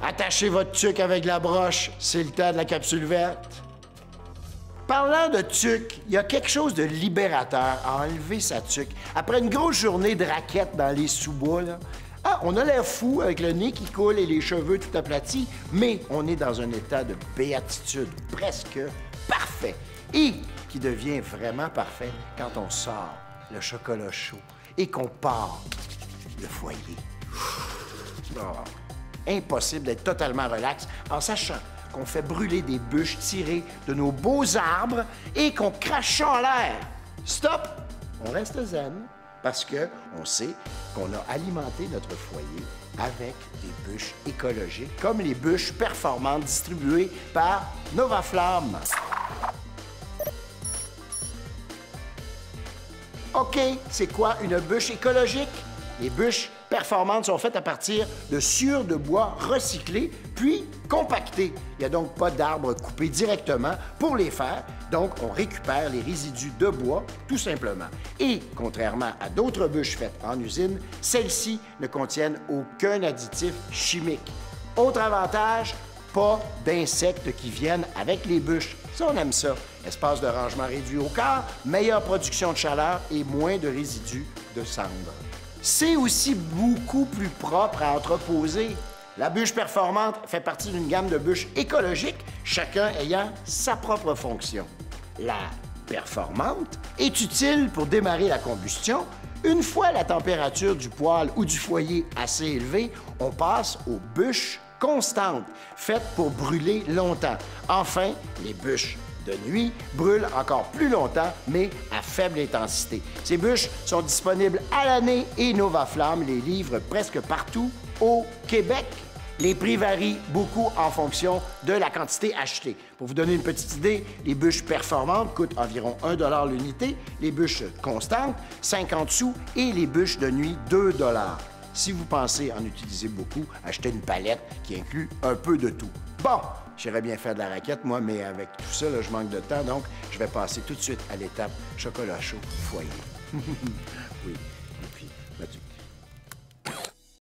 Attachez votre tuque avec la broche, c'est le temps de la capsule verte. Parlant de tuque, il y a quelque chose de libérateur à enlever sa tuque. Après une grosse journée de raquettes dans les sous-bois, là, on a l'air fou avec le nez qui coule et les cheveux tout aplatis, mais on est dans un état de béatitude presque parfait et qui devient vraiment parfait quand on sort le chocolat chaud et qu'on part le foyer. Oh. Impossible d'être totalement relax en sachant qu'on fait brûler des bûches tirées de nos beaux arbres et qu'on crache ça en l'air. Stop! On reste zen parce qu'on sait qu'on a alimenté notre foyer avec des bûches écologiques, comme les bûches performantes distribuées par Nova Flamme. OK, c'est quoi une bûche écologique? Les bûches performantes sont faites à partir de sciure de bois recyclées, puis compactées. Il n'y a donc pas d'arbres coupés directement pour les faire, donc on récupère les résidus de bois, tout simplement. Et, contrairement à d'autres bûches faites en usine, celles-ci ne contiennent aucun additif chimique. Autre avantage, pas d'insectes qui viennent avec les bûches. Ça, on aime ça. Espace de rangement réduit au quart, meilleure production de chaleur et moins de résidus de cendres. C'est aussi beaucoup plus propre à entreposer. La bûche performante fait partie d'une gamme de bûches écologiques, chacun ayant sa propre fonction. La performante est utile pour démarrer la combustion. Une fois la température du poêle ou du foyer assez élevée, on passe aux bûches constantes, faites pour brûler longtemps. Enfin, les bûches de nuit brûlent encore plus longtemps, mais à faible intensité. Ces bûches sont disponibles à l'année et Nova Flamme les livre presque partout au Québec. Les prix varient beaucoup en fonction de la quantité achetée. Pour vous donner une petite idée, les bûches performantes coûtent environ 1 $ l'unité, les bûches constantes, 50 sous, et les bûches de nuit, 2 $. Si vous pensez en utiliser beaucoup, achetez une palette qui inclut un peu de tout. Bon, j'irais bien faire de la raquette, moi, mais avec tout ça, là, je manque de temps, donc je vais passer tout de suite à l'étape chocolat chaud foyer. Oui.